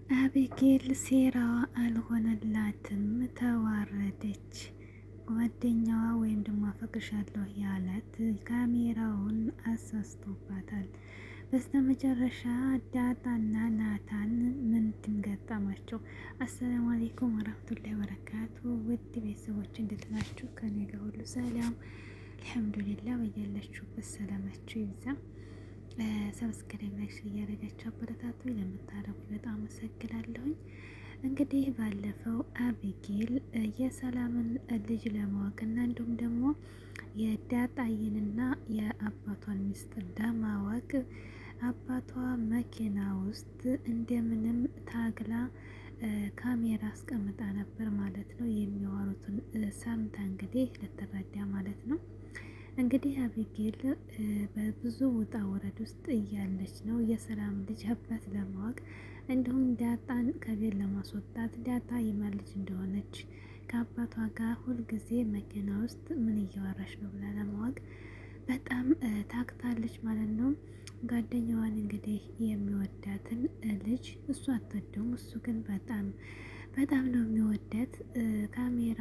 አቤጌል ሴራዋ አልሆነላትም፣ ተዋረደች። ጓደኛዋ ወይም ደግሞ አፈቅርሻለሁ ያላት ካሜራውን አሳስቶባታል። በስተመጨረሻ ዳጣና ናታን ምንድን ገጠማቸው? አሰላሙ አሌይኩም ወራህመቱላሂ ወበረካቱ። ውድ ቤተሰቦች እንዴት ናችሁ? ከኔ ጋር ሁሉ ሰላም አልሐምዱሊላህ። በያላችሁበት ሰላማችሁ ይብዛ። ሰብስክራይብ ላይክ እያደረጋችሁ አበረታቱ። ለምታረጉ በጣም አመሰግናለሁኝ። እንግዲህ ባለፈው አቢጌል የሰላምን ልጅ ለማወቅና እንዲሁም ደግሞ የዳጣይንና የአባቷን ሚስጥር ለማወቅ አባቷ መኪና ውስጥ እንደምንም ታግላ ካሜራ አስቀምጣ ነበር ማለት ነው። የሚያወሩትን ሰምታ እንግዲህ ልትረዳ ማለት ነው። እንግዲህ አቢጌል በብዙ ውጣ ወረድ ውስጥ እያለች ነው የሰላም ልጅ አባት ለማወቅ እንዲሁም ዳጣን ከቤት ለማስወጣት ዳጣ የማን ልጅ እንደሆነች ከአባቷ ጋር ሁልጊዜ መኪና ውስጥ ምን እያወራች ነው ብላ ለማወቅ በጣም ታክታለች ማለት ነው። ጓደኛዋን እንግዲህ የሚወዳትን ልጅ እሱ አትወደውም፣ እሱ ግን በጣም ነው የሚወዳት። ካሜራ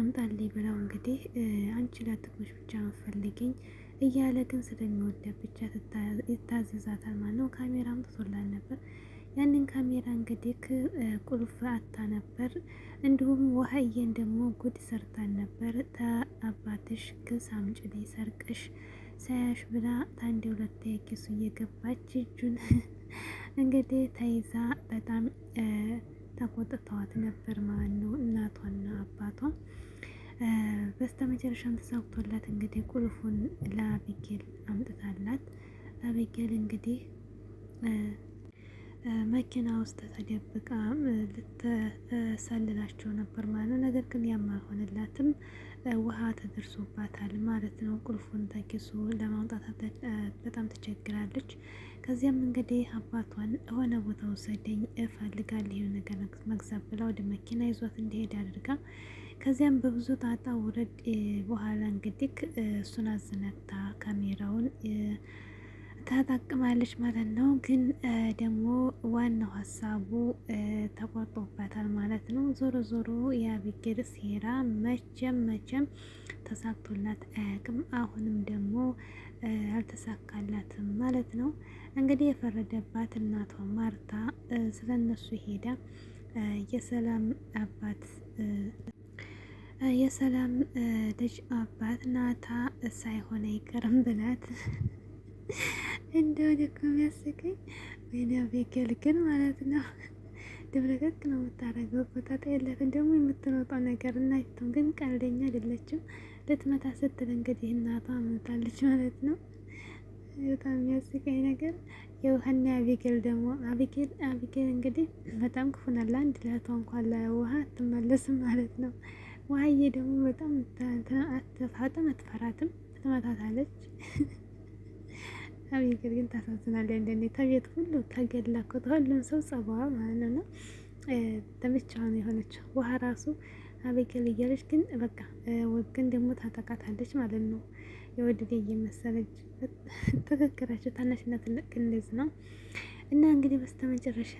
አምጣልኝ ብለው እንግዲህ አንቺ ለጥቅምሽ ብቻ መፈልገኝ እያለ ግን ስለሚወዳት ብቻ ይታዘዛታል ማለት ነው። ካሜራ አምጥቶላል ነበር። ያንን ካሜራ እንግዲህ ቁልፍ አታ ነበር። እንዲሁም ውሀዬን ደግሞ ጉድ ሰርታን ነበር። ተአባትሽ ክስ አምጪልኝ ሰርቅሽ ሳያሽ ብላ ታንዴ ሁለት ኪሱ እየገባች እጁን እንግዲህ ተይዛ በጣም ተቆጥተዋት ነበር ማለት ነው እናቷና አባቷ። በስተመጨረሻም ተሳክቶላት እንግዲህ ቁልፉን ለአቢጌል አምጥታላት አቢጌል እንግዲህ መኪና ውስጥ ተደብቃ ልትሰልላቸው ነበር ማለት ነው። ነገር ግን ያም አልሆነላትም። ውሃ ተደርሶባታል ማለት ነው። ቁልፉን ተኪሱ ለማውጣት በጣም ትቸግራለች። ከዚያም እንግዲህ አባቷን የሆነ ቦታ ውሰደኝ እፈልጋለሁ የሆነ ነገር መግዛት ብላ ወደ መኪና ይዟት እንዲሄድ አድርጋ ከዚያም በብዙ ጣጣ ውረድ በኋላ እንግዲህ እሱን አዝነታ ካሜራውን ታጠቅማለች ማለት ነው። ግን ደግሞ ዋናው ሀሳቡ ተቆርጦባታል ማለት ነው። ዞሮ ዞሮ የአቢጌል ሴራ መቼም ተሳክቶላት አያውቅም። አሁንም ደግሞ አልተሳካላትም ማለት ነው። እንግዲህ የፈረደባት እናቷ ማርታ ስለነሱ ሄዳ የሰላም አባት የሰላም ልጅ አባት ናታ ሳይሆን አይቀርም ብላት እንደሆነ እኮ የሚያስቀኝ ወይኔ አቢጌል ግን ማለት ነው ድብረገግ ነው የምታደርገው። ቆጣጣ የለትም ደግሞ የምትሮጠው ነገር እናይቱም ግን ቀልደኛ አይደለችም። ልትመታ ስትል እንግዲህ እናቷ መታለች ማለት ነው። በጣም የሚያስቀኝ ነገር የውሃና አቢጌል ደግሞ አቢጌል እንግዲህ በጣም ክፉናል። አንድ ለቷ እንኳን ለውሃ አትመለስም ማለት ነው። ውሃዬ ደግሞ በጣም አትፋጥም አትፈራትም፣ ትመታታለች። አቢጌል ግን ታሳዝናለች። እንደኔ ተቤት ሁሉ ተገላኮት ሁሉም ሰው ጸባዋ ማለት ነው። ተመቻውን የሆነችው ውሃ ራሱ አቢጌል እያለች ግን በቃ ወግን ደግሞ ታጠቃታለች ማለት ነው። የወድዴ እየመሰለች ተከክራቸው ታናሽና ትልቅ እንደዚህ ነው። እና እንግዲህ በስተመጨረሻ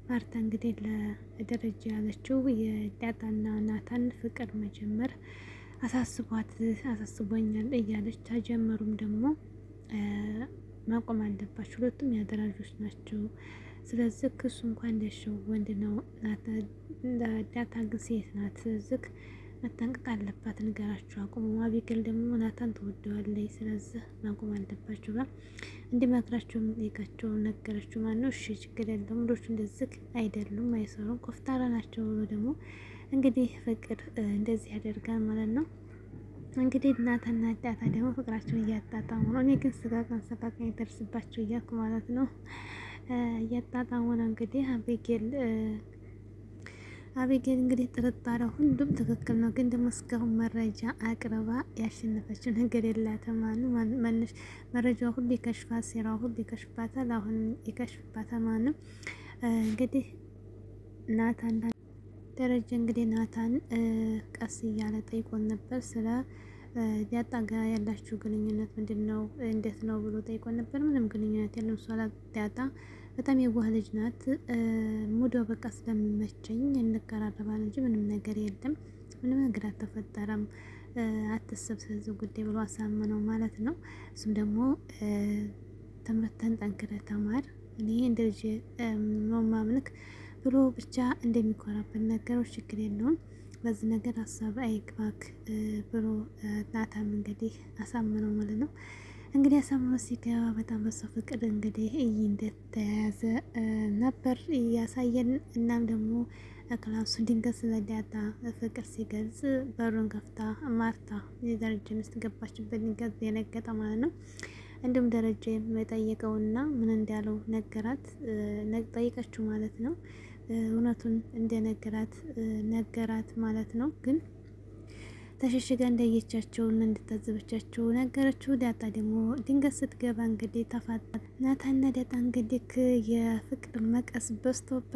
ማርታ እንግዲህ ለደረጃ ያለችው የዳጣና ናታን ፍቅር መጀመር አሳስቦኛል እያለች ተጀመሩም ደግሞ ማቆም አለባቸው። ሁለቱም የአደራ ልጆች ናቸው። ስለዚህ ክሱ እንኳን እንደሸው ወንድ ነው። ዳጣ ግን ሴት ናት። ስለዚህ መጠንቀቅ አለባት። ንገራችሁ አቁሙ። አቢጌል ደግሞ ናታን ትወደዋለች። ስለዚህ ማቆም አለባችሁ ጋር እንዲመክራችሁ ጠይቃቸው ነገራችሁ። ማነው እሺ ችግር የለም ወንዶቹ እንደዚህ አይደሉም፣ አይሰሩም፣ ኮፍታራ ናቸው ብሎ ደግሞ እንግዲህ ፍቅር እንደዚህ ያደርጋል ማለት ነው። እንግዲህ እናትና ዳጣ ደግሞ ፍቅራቸውን እያጣጣሙ ነው። እኔ ግን ስቃቃን ይደርስባቸው እያልኩ ማለት ነው። እያጣጣሙ ነው እንግዲህ አቢጌል እንግዲህ ጥርጣሬ ሁሉም ትክክል ነው። ግን ደግሞ እስካሁን መረጃ አቅርባ ያሸነፈችው ነገር የላትም። ማንሽ መረጃው ሁሉ ይከሽፋል፣ ሴራው ሁሉ ይከሽፋታል። አሁን ይከሽፍባታል ማንም እንግዲህ ናታን ደረጃ እንግዲህ ናታን ቀስ እያለ ጠይቆን ነበር ስለ ዳጣ ጋር ያላችሁ ግንኙነት ምንድን ነው? እንዴት ነው ብሎ ጠይቆን ነበር። ምንም ግንኙነት የለም። እሷ ዳጣ በጣም የዋህ ልጅ ናት። ሙዶ በቃ ስለሚመቸኝ እንቀራረባለን እንጂ ምንም ነገር የለም፣ ምንም ነገር አልተፈጠረም፣ አትሰብ ስለዚህ ጉዳይ ብሎ አሳምነው ማለት ነው። እሱም ደግሞ ትምህርትን ጠንክረህ ተማር፣ እኔ እንደ ልጅ ነው ማምልክ ብሎ ብቻ እንደሚኮራበት ነገሮች ችግር የለውም፣ በዚህ ነገር ሀሳብ አይግባክ ብሎ ናታም እንግዲህ አሳምነው ማለት ነው። እንግዲህ አሳምነው ሲገባ በጣም በሷ ፍቅር እንግዲህ እንደተያያዘ ነበር ያሳየን። እናም ደግሞ ክላሱ ድንገት ስለ ዳጣ ፍቅር ሲገልጽ በሩን ከፍታ ማርታ የደረጀ ሚስት ገባችበት ድንገት የነገጠ ማለት ነው። እንዲሁም ደረጀ የጠየቀውና ምን እንዳለው ነገራት፣ ጠይቀችው ማለት ነው። እውነቱን እንደነገራት ነገራት ማለት ነው። ግን ተሸሽጋ እንዳየቻቸውና እንድታዘበቻቸው ነገረችው። ዳጣ ደግሞ ድንገት ስትገባ እንግዲህ ተፋጠ ናታና ዳጣ እንግዲህ የፍቅር መቀስ በዝቶበት